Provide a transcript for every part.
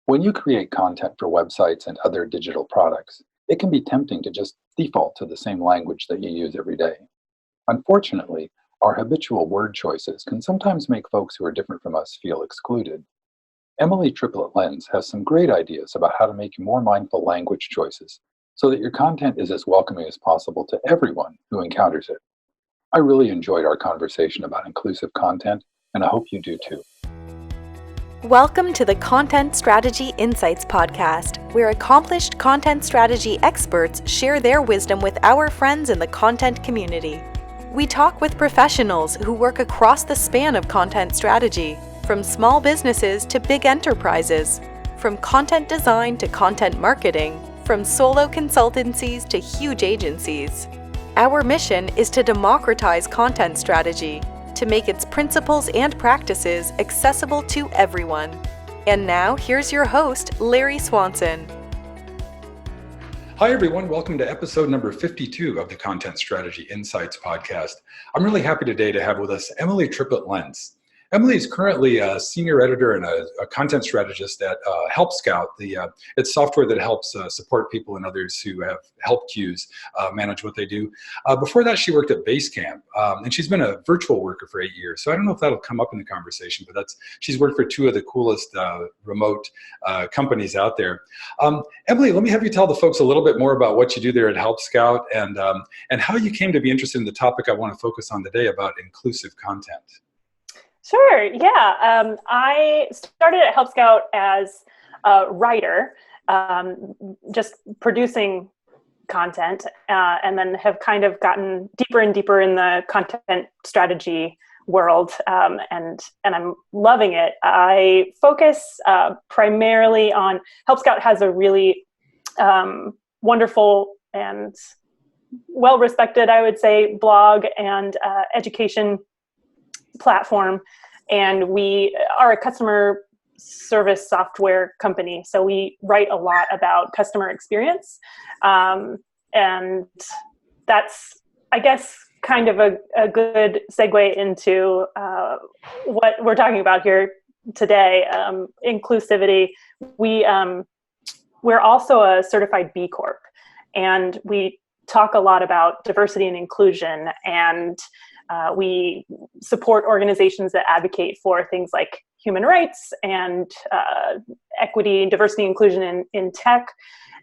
When you create content for websites and other digital products, it can be tempting to just default to the same language that you use every day. Unfortunately, our habitual word choices can sometimes make folks who are different from us feel excluded. Emily Triplett Lentz has some great ideas about how to make more mindful language choices so that your content is as welcoming as possible to everyone who encounters it. I really enjoyed our conversation about inclusive content, and I hope you do too. Welcome to the Content Strategy Insights podcast, where accomplished content strategy experts share their wisdom with our friends in the content community. We talk with professionals who work across the span of content strategy, from small businesses to big enterprises, from content design to content marketing, from solo consultancies to huge agencies. Our mission is to democratize content strategy, to make its principles and practices accessible to everyone. And now, here's your host, Larry Swanson. Hi, everyone. Welcome to episode number 52 of the Content Strategy Insights podcast. I'm really happy today to have with us Emily Triplett Lentz. Emily is currently a senior editor and a content strategist at Help Scout. It's software that helps support people and others who have help queues manage what they do. Before that, she worked at Basecamp, and she's been a virtual worker for 8 years. So I don't know if that'll come up in the conversation, but she's worked for two of the coolest remote companies out there. Emily, let me have you tell the folks a little bit more about what you do there at Help Scout and how you came to be interested in the topic I want to focus on today about inclusive content. Sure, yeah. I started at Help Scout as a writer, just producing content, and then have kind of gotten deeper and deeper in the content strategy world, and I'm loving it. I focus primarily on, Help Scout has a really wonderful and well-respected, I would say, blog and education platform, and we are a customer service software company, so we write a lot about customer experience, and that's, I guess, kind of a good segue into what we're talking about here today, inclusivity. We're also a certified B Corp, and we talk a lot about diversity and inclusion, and we support organizations that advocate for things like human rights and equity, diversity, inclusion in tech.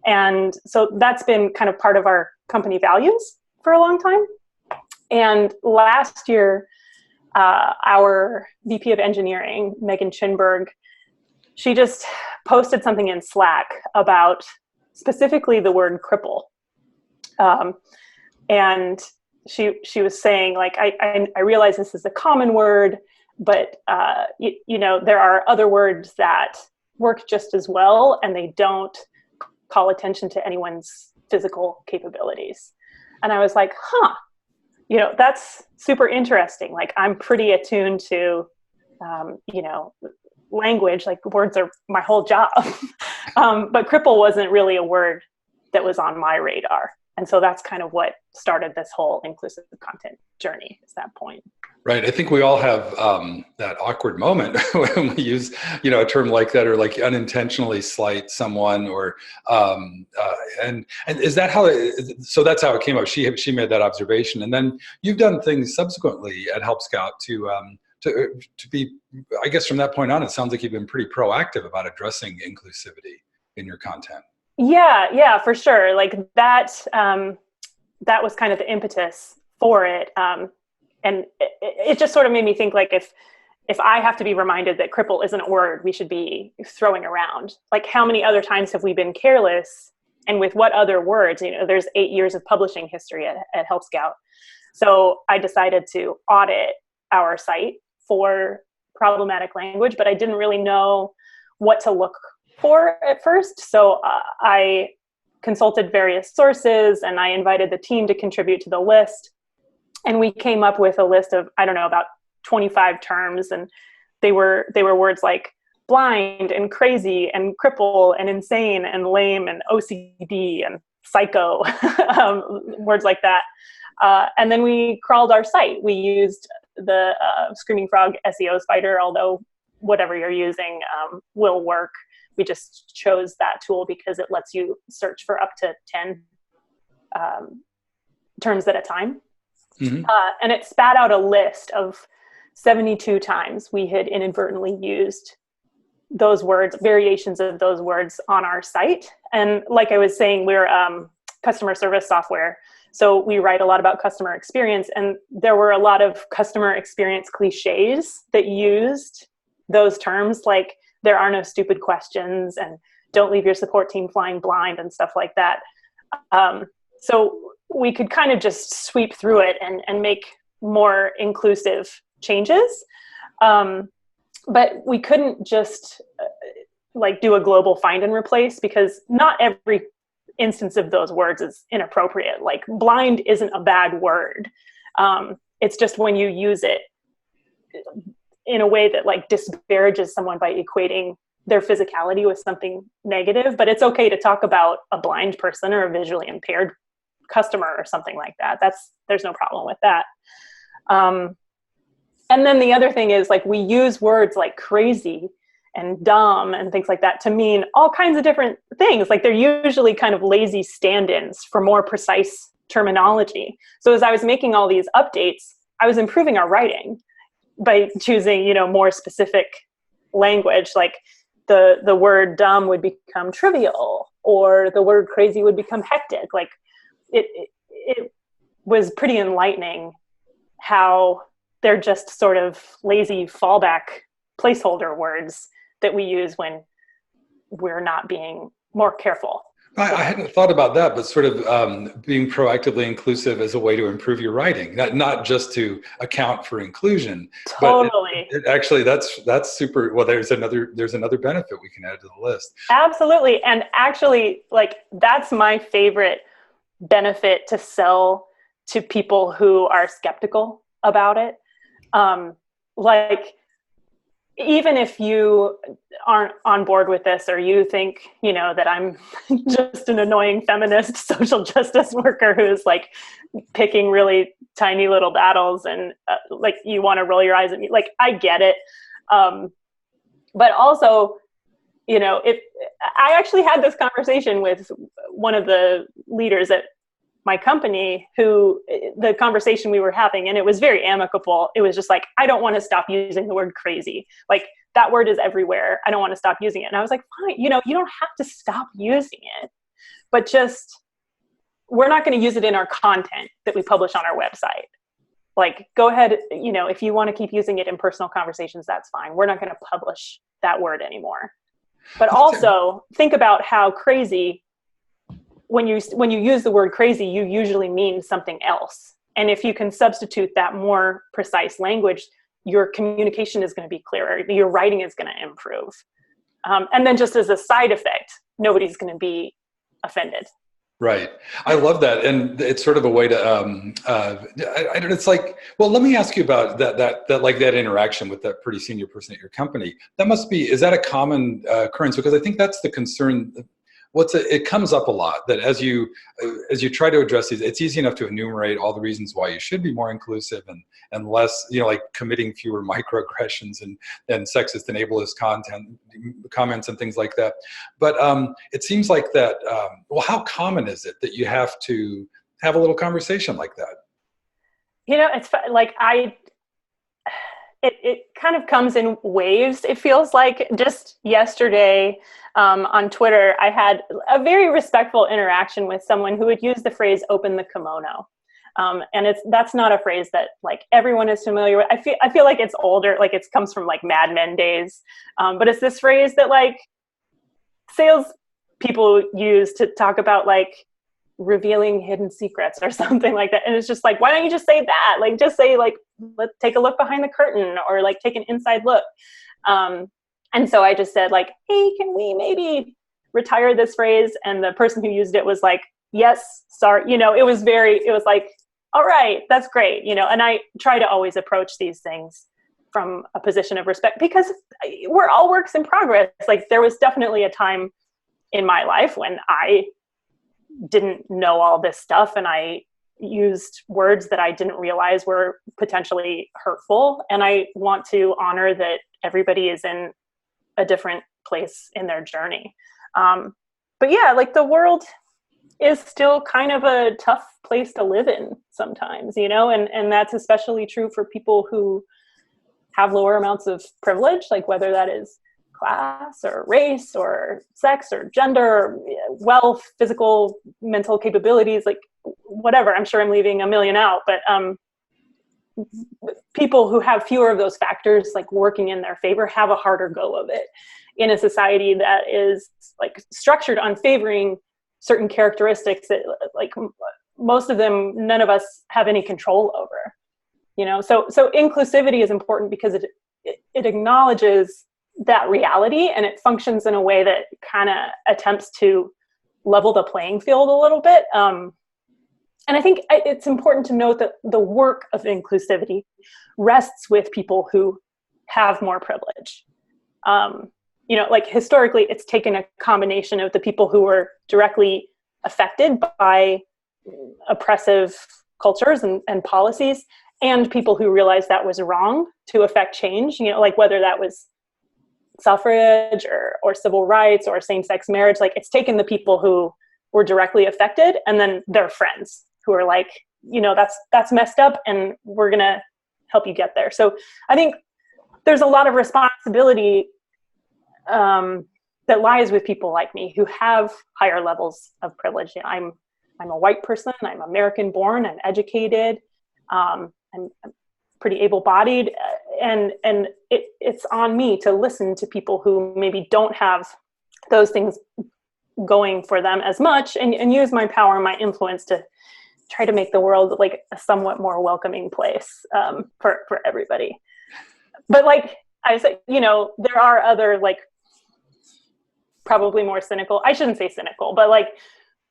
And so that's been kind of part of our company values for a long time. And last year, our VP of engineering, Megan Chinberg, she just posted something in Slack about specifically the word cripple. And she was saying, like, I realize this is a common word, but there are other words that work just as well, and they don't call attention to anyone's physical capabilities. And I was like, that's super interesting. Like, I'm pretty attuned to, language, like words are my whole job. But cripple wasn't really a word that was on my radar. And so that's kind of what started this whole inclusive content journey, is that point. Right. I think we all have that awkward moment when we use, a term like that, or like unintentionally slight someone, or and is that how? So that's how it came up. She made that observation, and then you've done things subsequently at Help Scout to be. I guess from that point on, it sounds like you've been pretty proactive about addressing inclusivity in your content. Yeah, for sure. Like that was kind of the impetus for it. And it just sort of made me think, like, if I have to be reminded that cripple isn't a word we should be throwing around, like, how many other times have we been careless, and with what other words? There's 8 years of publishing history at Help Scout. So I decided to audit our site for problematic language, but I didn't really know what to look for at first. So I consulted various sources, and I invited the team to contribute to the list. And we came up with a list of, about 25 terms. And they were words like blind and crazy and cripple and insane and lame and OCD and psycho, words like that. And then we crawled our site. We used the Screaming Frog SEO spider, although whatever you're using will work. We just chose that tool because it lets you search for up to 10 terms at a time. Mm-hmm. And it spat out a list of 72 times we had inadvertently used those words, variations of those words on our site. And like I was saying, we're customer service software. So we write a lot about customer experience, and there were a lot of customer experience cliches that used those terms, like there are no stupid questions and don't leave your support team flying blind and stuff like that. So we could kind of just sweep through it and make more inclusive changes. But we couldn't just like do a global find and replace, because not every instance of those words is inappropriate. Like blind isn't a bad word. It's just when you use it in a way that like disparages someone by equating their physicality with something negative. But it's okay to talk about a blind person or a visually impaired customer or something like that. There's no problem with that. And then the other thing is, like, we use words like crazy and dumb and things like that to mean all kinds of different things. Like they're usually kind of lazy stand-ins for more precise terminology. So as I was making all these updates, I was improving our writing by choosing, more specific language. Like the word dumb would become trivial, or the word crazy would become hectic. Like it was pretty enlightening how they're just sort of lazy fallback placeholder words that we use when we're not being more careful. I hadn't thought about that, but sort of being proactively inclusive as a way to improve your writing, not just to account for inclusion. Totally. But actually, that's super. Well, there's another benefit we can add to the list. Absolutely. And actually, like, that's my favorite benefit to sell to people who are skeptical about it. Like, even if you aren't on board with this, or you think, that I'm just an annoying feminist social justice worker who's like picking really tiny little battles and like you want to roll your eyes at me, like, I get it. But also, if I actually had this conversation with one of the leaders at my company, who the conversation we were having, and it was very amicable. It was just like, I don't want to stop using the word crazy. Like, that word is everywhere. I don't want to stop using it. And I was like, fine, you don't have to stop using it, but just, we're not going to use it in our content that we publish on our website. Like, go ahead, if you want to keep using it in personal conversations, that's fine. We're not going to publish that word anymore. But also think about how crazy, when you use the word crazy, you usually mean something else. And if you can substitute that more precise language, your communication is going to be clearer. Your writing is going to improve. And then just as a side effect, nobody's going to be offended. Right. I love that. And it's sort of a way to, it's like, well, let me ask you about that interaction with that pretty senior person at your company. Is that a common occurrence? Because I think that's the concern. It comes up a lot, that as you try to address these, it's easy enough to enumerate all the reasons why you should be more inclusive and less, like committing fewer microaggressions and sexist and ableist comments and things like that. But it seems like that, how common is it that you have to have a little conversation like that? It's like it kind of comes in waves. It feels like just yesterday on Twitter, I had a very respectful interaction with someone who would use the phrase "open the kimono," and that's not a phrase that like everyone is familiar with. I feel like it's older, like it comes from like Mad Men days, but it's this phrase that like sales people use to talk about like revealing hidden secrets or something like that. And it's just like, why don't you just say that? Like, just say like, let's take a look behind the curtain, or like take an inside look. And so I just said like, hey, can we maybe retire this phrase? And the person who used it was like, yes, sorry. It was like, all right, that's great. And I try to always approach these things from a position of respect, because we're all works in progress. Like, there was definitely a time in my life when I didn't know all this stuff, and I used words that I didn't realize were potentially hurtful. And I want to honor that everybody is in a different place in their journey. But yeah, like the world is still kind of a tough place to live in sometimes, and that's especially true for people who have lower amounts of privilege, like whether that is class or race or sex or gender, or wealth, physical, mental capabilities, like whatever. I'm sure I'm leaving a million out, but people who have fewer of those factors like working in their favor have a harder go of it in a society that is like structured on favoring certain characteristics that like most of them, none of us have any control over, so inclusivity is important because it acknowledges that reality, and it functions in a way that kind of attempts to level the playing field a little bit. And I think it's important to note that the work of inclusivity rests with people who have more privilege. Like historically, it's taken a combination of the people who were directly affected by oppressive cultures and policies, and people who realized that was wrong to affect change, like whether that was suffrage or civil rights or same-sex marriage. Like it's taken the people who were directly affected and then their friends who are like, that's messed up and we're going to help you get there. So I think there's a lot of responsibility that lies with people like me who have higher levels of privilege. I'm a white person. I'm American born. I'm educated. I'm pretty able-bodied, and it's on me to listen to people who maybe don't have those things going for them as much, and use my power and my influence to try to make the world like a somewhat more welcoming place for everybody. But like I said, there are other like probably more cynical, I shouldn't say cynical, but like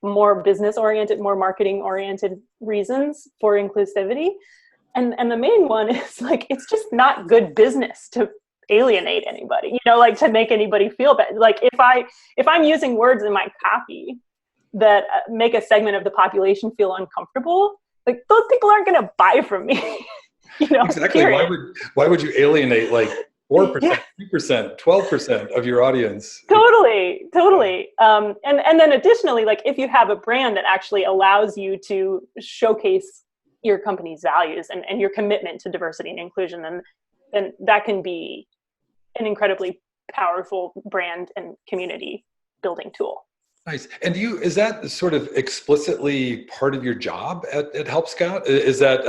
more business oriented, more marketing oriented reasons for inclusivity. And the main one is like, it's just not good business to alienate anybody, like to make anybody feel bad. Like if I'm using words in my copy that make a segment of the population feel uncomfortable, like those people aren't going to buy from me. Exactly. Period. Why would you alienate like 4%, 2%, 12% of your audience? Totally. And then additionally, like if you have a brand that actually allows you to showcase your company's values and your commitment to diversity and inclusion, then that can be an incredibly powerful brand and community building tool. Nice. And is that sort of explicitly part of your job at Help Scout? Is that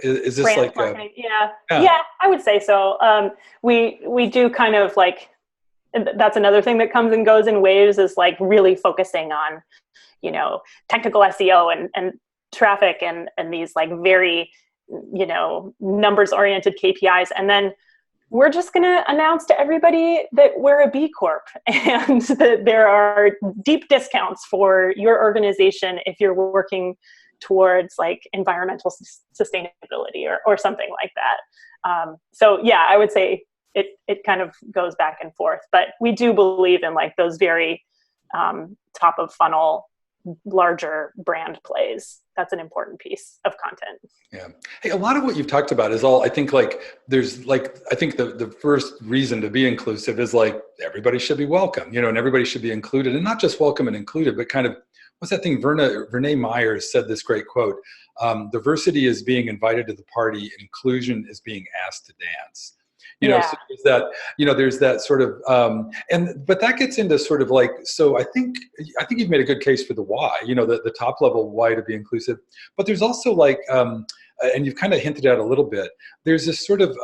is this brand like marketing? Yeah, I would say so. We do kind of like, that's another thing that comes and goes in waves, is like really focusing on, technical SEO and traffic and these like very, numbers oriented KPIs. And then we're just going to announce to everybody that we're a B Corp and that there are deep discounts for your organization if you're working towards like environmental sustainability or something like that. So yeah, I would say it kind of goes back and forth, but we do believe in like those very top of funnel, larger brand plays. That's an important piece of content. Yeah. Hey, a lot of what you've talked about is all, I think like there's like, I think the first reason to be inclusive is like everybody should be welcome, and everybody should be included, and not just welcome and included, but kind of, what's that thing? Verne Myers said this great quote, diversity is being invited to the party, inclusion is being asked to dance. So there's that sort of, but that gets into sort of like, so I think you've made a good case for the why, the top level why to be inclusive, but there's also like, and you've kind of hinted at a little bit, there's this sort of,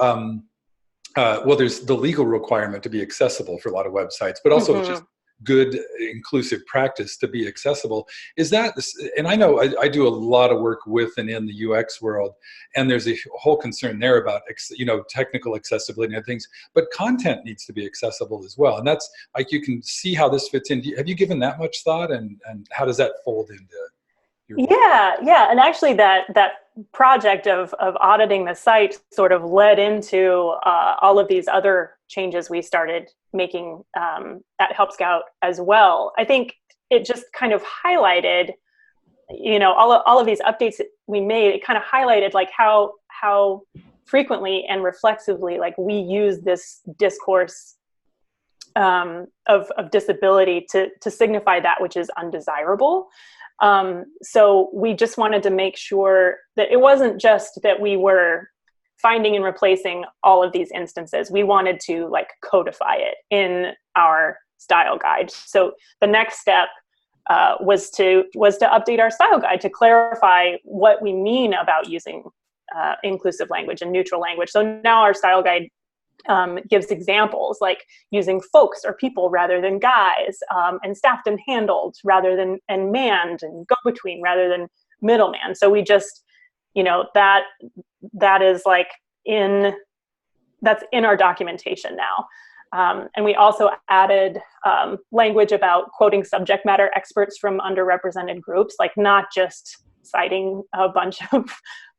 there's the legal requirement to be accessible for a lot of websites, but also just good inclusive practice to be accessible. Is that, and I know I do a lot of work with and in the UX world, and there's a whole concern there about, technical accessibility and things, but content needs to be accessible as well. And that's like, you can see how this fits in. Have you given that much thought, and how does that fold into your work? Yeah. And actually that project of auditing the site sort of led into all of these other changes we started making at Help Scout as well. I think it just kind of highlighted all of these updates that we made, it kind of highlighted like how frequently and reflexively like we use this discourse of disability to signify that which is undesirable. So we just wanted to make sure that it wasn't just that we were finding and replacing all of these instances. We wanted to like codify it in our style guide. So the next step was to update our style guide to clarify what we mean about using inclusive language and neutral language. So now our style guide gives examples like using folks or people rather than guys, and staffed and handled rather than and manned, and go-between rather than middleman. So we just, that is like that's in our documentation now. And we also added language about quoting subject matter experts from underrepresented groups, like not just citing a bunch of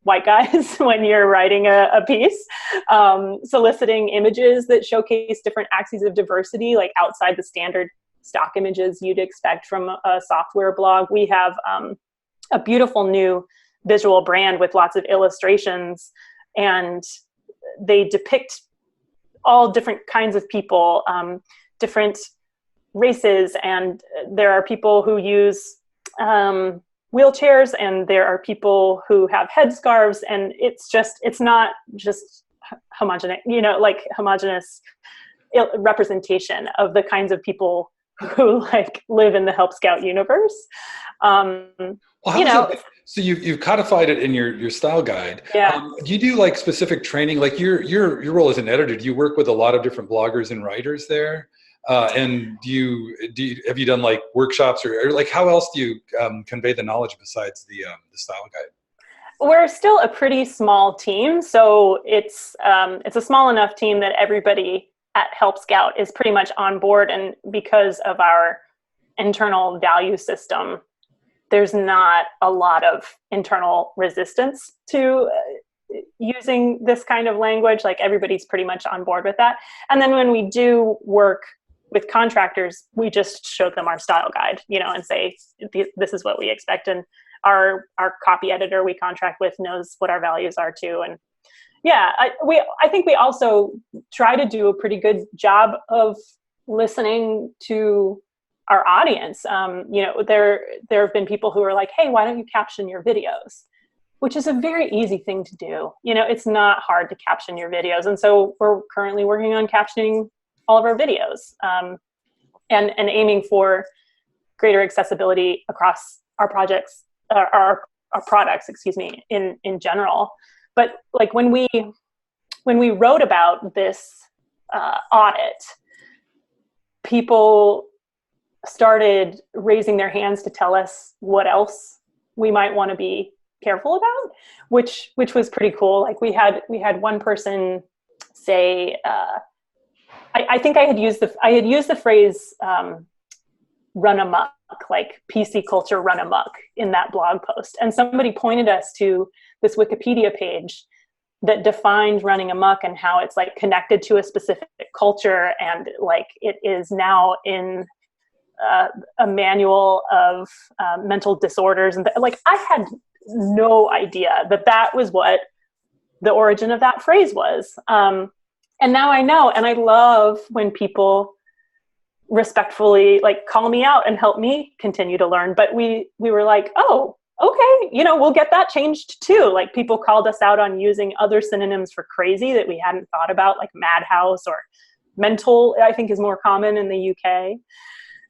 white guys when you're writing a piece, soliciting images that showcase different axes of diversity, like outside the standard stock images you'd expect from a software blog. We have a beautiful new visual brand with lots of illustrations, and they depict all different kinds of people, different races, and there are people who use wheelchairs, and there are people who have headscarves, and it's not just homogeneous, like homogeneous representation of the kinds of people who like live in the Help Scout universe. So you've codified it in your style guide. Yeah. Do you do like specific training? Like your role as an editor, do you work with a lot of different bloggers and writers there? And have you done like workshops or like how else do you convey the knowledge besides the style guide? We're still a pretty small team, so it's a small enough team that everybody at Help Scout is pretty much on board, and because of our internal value system, there's not a lot of internal resistance to using this kind of language. Like everybody's pretty much on board with that. And then when we do work with contractors, we just show them our style guide, and say, this is what we expect. And our copy editor we contract with knows what our values are too. And yeah, I think we also try to do a pretty good job of listening to our audience. There have been people who are like, hey, why don't you caption your videos? Which is a very easy thing to do. It's not hard to caption your videos. And so we're currently working on captioning all of our videos, and aiming for greater accessibility across our projects, our products, in general. But like when we wrote about this audit, people started raising their hands to tell us what else we might want to be careful about, which was pretty cool. Like we had one person say, I think I had used the phrase run amok, like PC culture run amok in that blog post. And somebody pointed us to this Wikipedia page that defined running amok and how it's like connected to a specific culture, and like it is now in a manual of mental disorders. And like I had no idea that was what the origin of that phrase was. And now I know, and I love when people respectfully like call me out and help me continue to learn. But we were like, oh, okay, we'll get that changed too. Like people called us out on using other synonyms for crazy that we hadn't thought about, like madhouse or mental, I think is more common in the UK.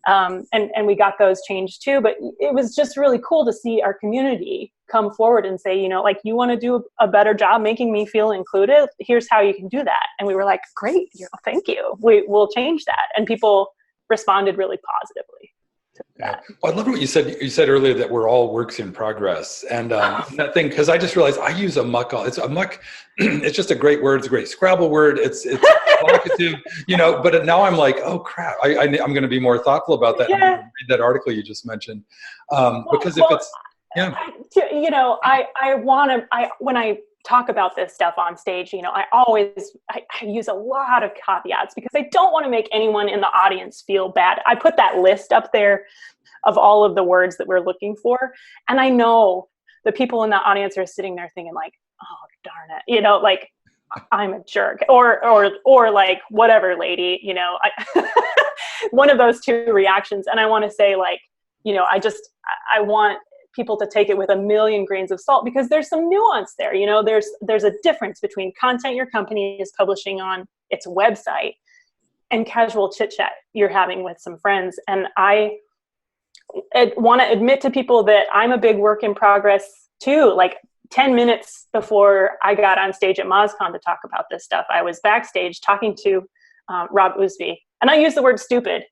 And we got those changed too. But it was just really cool to see our community come forward and say, like, you want to do a better job making me feel included? Here's how you can do that. And we were like, great, thank you. We'll change that. And people responded really positively to that. Well, I love what you said. You said earlier that we're all works in progress. And that thing, because I just realized I use amok. It's amok. It's just a great word. It's a great Scrabble word. It's provocative, but now I'm like, oh crap, I'm going to be more thoughtful about that. Yeah. I'm going to read that article you just mentioned. Because if it's, yeah. When I talk about this stuff on stage, I use a lot of caveats because I don't want to make anyone in the audience feel bad. I put that list up there of all of the words that we're looking for. And I know the people in the audience are sitting there thinking like, oh, darn it, you know, like I'm a jerk, or like, whatever, lady, you know, one of those two reactions. And I want to say, like, you know, I want people to take it with a million grains of salt, because there's some nuance there. You know, there's a difference between content your company is publishing on its website and casual chit chat you're having with some friends. And I want to admit to people that I'm a big work in progress too. Like 10 minutes before I got on stage at MozCon to talk about this stuff, I was backstage talking to Rob Usby, and I used the word stupid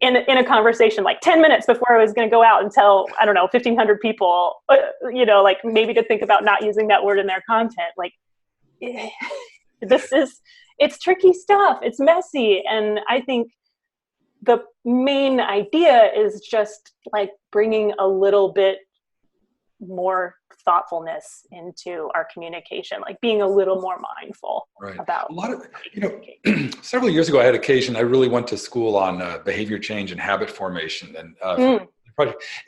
in a conversation like 10 minutes before I was going to go out and tell, I don't know, 1,500 people, you know, like maybe to think about not using that word in their content. Like, it's tricky stuff. It's messy. And I think the main idea is just like bringing a little bit more thoughtfulness into our communication, like being a little more mindful about a lot of, you know, several years ago I had occasion, I really went to school on behavior change and habit formation, and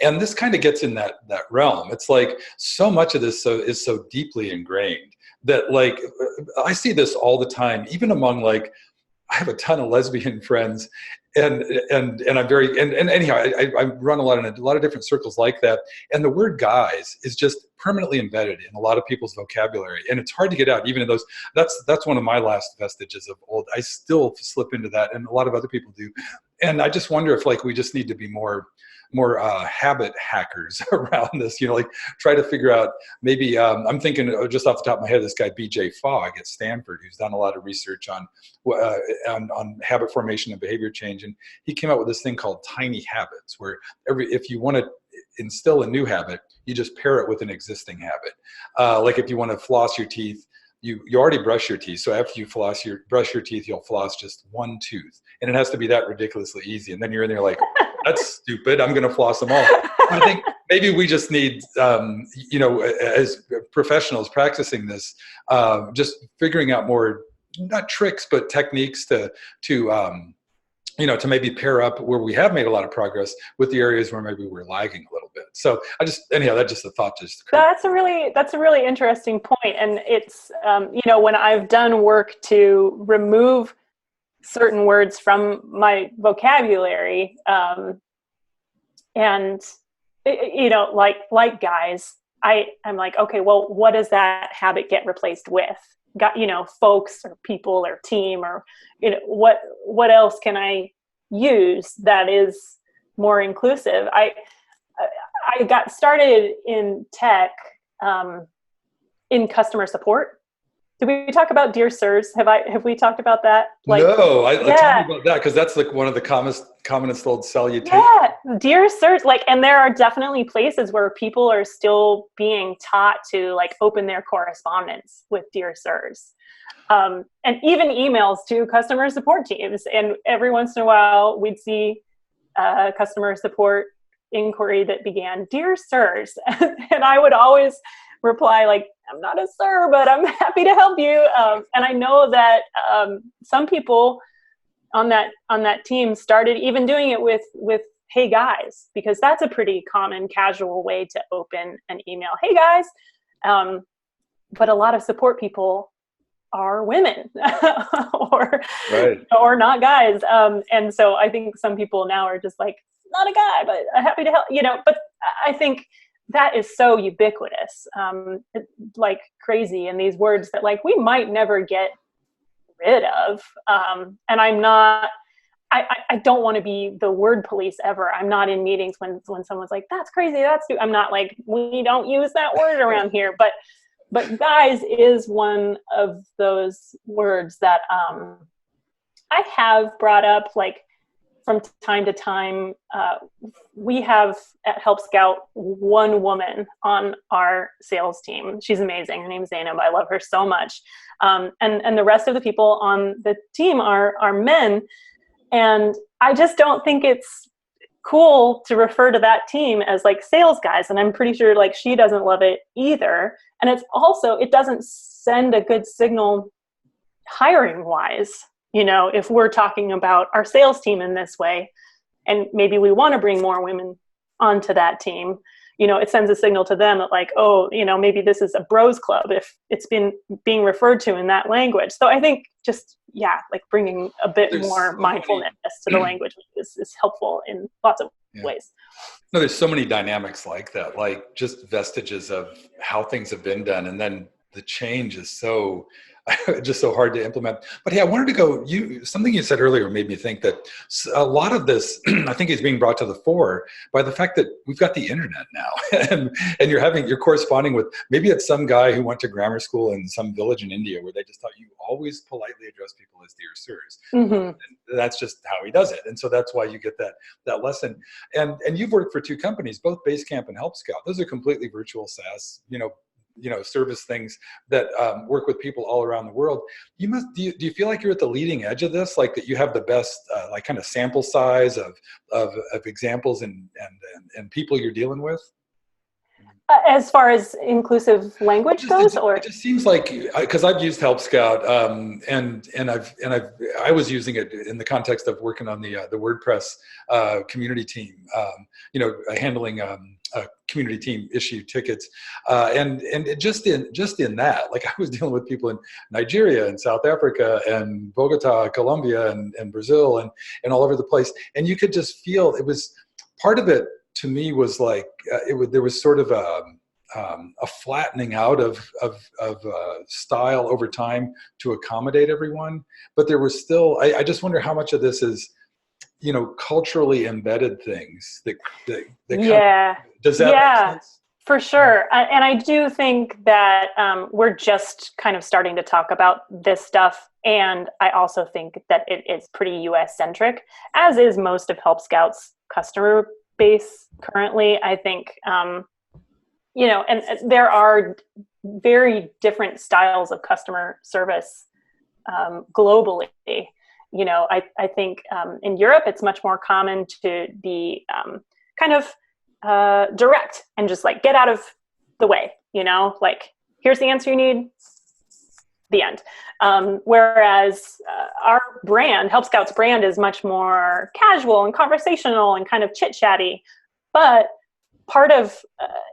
and this kind of gets in that realm. It's like so much of this is so deeply ingrained that, like, I see this all the time, even among, like, I have a ton of lesbian friends, and I'm very, and anyhow, I run a lot of different circles like that. And the word guys is just permanently embedded in a lot of people's vocabulary. And it's hard to get out, even in those, that's one of my last vestiges of old. I still slip into that, and a lot of other people do. And I just wonder if, like, we just need to be more habit hackers around this, you know, like try to figure out maybe, I'm thinking just off the top of my head, this guy, BJ Fogg at Stanford, who's done a lot of research on habit formation and behavior change. And he came out with this thing called tiny habits, where if you want to instill a new habit, you just pair it with an existing habit. Like if you want to floss your teeth, you already brush your teeth. So after you brush your teeth, you'll floss just one tooth. And it has to be that ridiculously easy. And then you're in there like, that's stupid, I'm going to floss them all. I think maybe we just need, you know, as professionals practicing this, just figuring out more, not tricks, but techniques to you know, to maybe pair up where we have made a lot of progress with the areas where maybe we're lagging a little bit. So anyhow, that's just a thought. That's a really interesting point. And it's, you know, when I've done work to remove certain words from my vocabulary, and you know, like guys, I'm like, okay, well, what does that habit get replaced with? Got, you know, folks or people or team, or, you know, what else can I use that is more inclusive? I got started in tech, in customer support. Did we talk about Dear Sirs? Have we talked about that? Like, no, tell me about that, because that's like one of the commonest old salutations. Yeah, Dear Sirs, like, and there are definitely places where people are still being taught to like open their correspondence with Dear Sirs, and even emails to customer support teams. And every once in a while, we'd see a customer support inquiry that began Dear Sirs, and I would always reply like, I'm not a sir, but I'm happy to help you. And I know that some people on that team started even doing it with hey guys, because that's a pretty common casual way to open an email. Hey guys. But a lot of support people are women or not guys. And so I think some people now are just like, not a guy, but happy to help, you know. But I think that is so ubiquitous, like crazy, and these words that like we might never get rid of. And I don't want to be the word police ever. I'm not in meetings when someone's like, that's crazy, I'm not like, we don't use that word around here. But guys is one of those words that I have brought up, like, from time to time. We have at Help Scout one woman on our sales team. She's amazing. Her name's Zainab. I love her so much. And the rest of the people on the team are men. And I just don't think it's cool to refer to that team as like sales guys. And I'm pretty sure like she doesn't love it either. And it's also, it doesn't send a good signal hiring wise, you know, if we're talking about our sales team in this way. and maybe we want to bring more women onto that team, it sends a signal to them that like, oh, maybe this is a bros club if it's been being referred to in that language. So I think just, like bringing a bit more mindfulness to the language is helpful in lots of ways. No, there's so many dynamics like that, like just vestiges of how things have been done. And then the change is just so hard to implement. But hey, I wanted to go, something you said earlier made me think that a lot of this, I think, is being brought to the fore by the fact that we've got the internet now. and you're corresponding with, maybe it's some guy who went to grammar school in some village in India where they just thought you always politely address people as dear sirs. And that's just how he does it. And so that's why you get that lesson. And you've worked for two companies, both Basecamp and Help Scout. Those are completely virtual SaaS, service things that work with people all around the world. Do you feel like you're at the leading edge of this, like that you have the best like kind of sample size of examples and people you're dealing with? As far as inclusive language goes, it just seems like, because I've used Help Scout, and I was using it in the context of working on the WordPress community team, handling community team issue tickets, and just in that, like I was dealing with people in Nigeria and South Africa and Bogota, Colombia, and Brazil, and all over the place, and you could just feel it was part of it. To me, was like there was sort of a flattening out of style over time to accommodate everyone, but there was still. I just wonder how much of this is, culturally embedded things that does that make sense? For sure. And I do think that we're just kind of starting to talk about this stuff. And I also think that it is pretty US centric, as is most of Help Scout's customer base currently. I think, and there are very different styles of customer service globally. I think in Europe, it's much more common to be kind of direct and just like get out of the way, like here's the answer you need, the end. Whereas our brand, Help Scout's brand, is much more casual and conversational and kind of chit-chatty. But part of,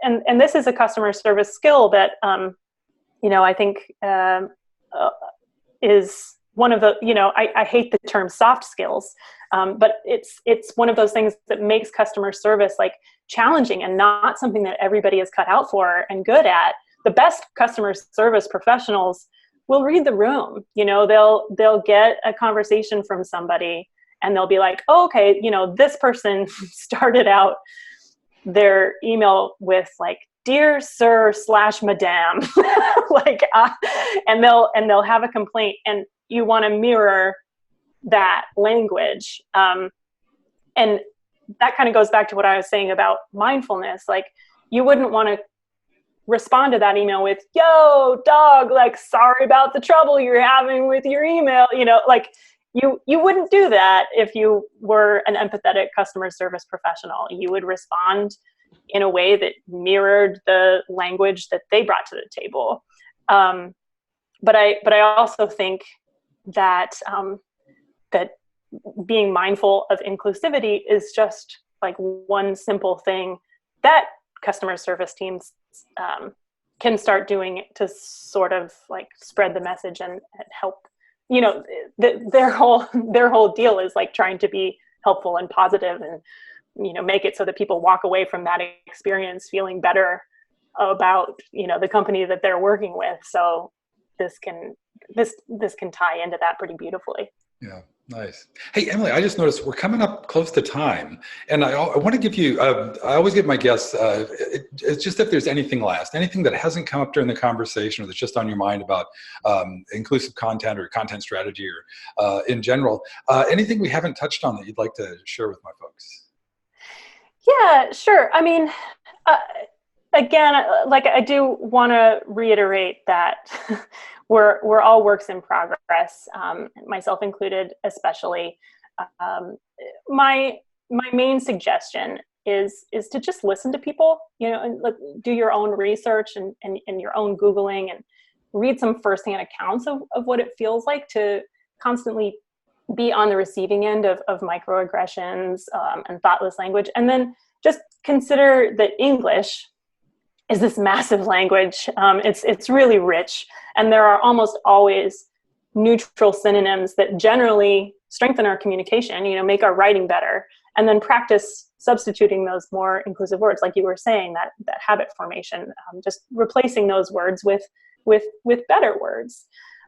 and this is a customer service skill that, I think is one of the, I hate the term soft skills, but it's one of those things that makes customer service like challenging and not something that everybody is cut out for and good at. The best customer service professionals will read the room. They'll get a conversation from somebody and they'll be like, oh, okay, this person started out their email with like, dear sir / madame, and they'll have a complaint, and you want to mirror that language. And that kind of goes back to what I was saying about mindfulness. Like, you wouldn't want to respond to that email with, yo, dog, like, sorry about the trouble you're having with your email. You wouldn't do that if you were an empathetic customer service professional. You would respond in a way that mirrored the language that they brought to the table. But I also think that that being mindful of inclusivity is just like one simple thing that customer service teams can start doing to sort of like spread the message and help. Their whole deal is like trying to be helpful and positive and make it so that people walk away from that experience feeling better about the company that they're working with. So this can tie into that pretty beautifully. Yeah. Nice. Hey, Emily, I just noticed we're coming up close to time, and I want to give you, I always give my guests, it's just if there's anything that hasn't come up during the conversation or that's just on your mind about inclusive content or content strategy or in general, anything we haven't touched on that you'd like to share with my folks? Yeah, sure. I mean, again, like I do want to reiterate that we're all works in progress, myself included, especially. My main suggestion is to just listen to people, and do your own research and your own Googling and read some firsthand accounts of what it feels like to constantly be on the receiving end of microaggressions and thoughtless language. And then just consider that English is this massive language. It's really rich, and there are almost always neutral synonyms that generally strengthen our communication, make our writing better, and then practice substituting those more inclusive words, like you were saying, that habit formation, just replacing those words with better words.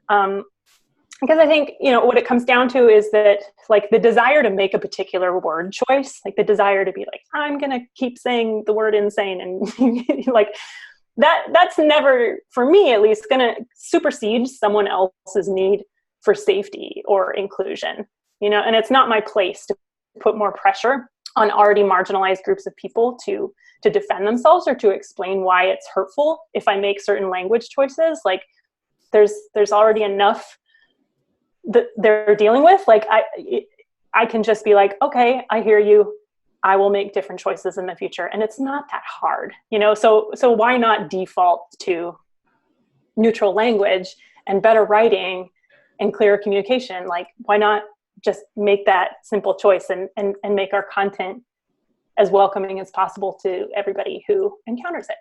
Because I think, what it comes down to is that, like, the desire to make a particular word choice, like the desire to be like, I'm going to keep saying the word insane, and like that's never, for me at least, going to supersede someone else's need for safety or inclusion, and it's not my place to put more pressure on already marginalized groups of people to defend themselves or to explain why it's hurtful if I make certain language choices. Like, there's already enough that they're dealing with. Like, I can just be like, okay, I hear you. I will make different choices in the future. And it's not that hard, so why not default to neutral language and better writing and clearer communication? Like, why not just make that simple choice and make our content as welcoming as possible to everybody who encounters it?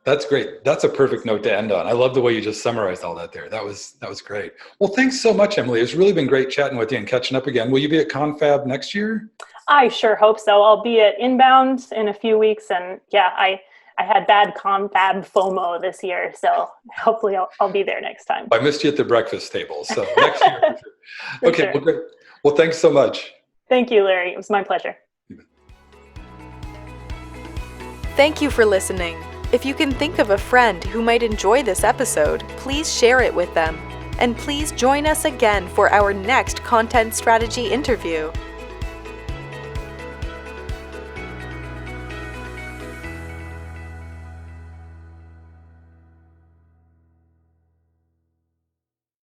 That's great. That's a perfect note to end on. I love the way you just summarized all that there. That was great. Well, thanks so much, Emily. It's really been great chatting with you and catching up again. Will you be at Confab next year? I sure hope so. I'll be at Inbound in a few weeks, and yeah, I had bad Confab FOMO this year, so hopefully I'll be there next time. I missed you at the breakfast table, so next year. Okay, sure. Well, great. Well, thanks so much. Thank you, Larry. It was my pleasure. Thank you for listening. If you can think of a friend who might enjoy this episode, please share it with them. And please join us again for our next content strategy interview.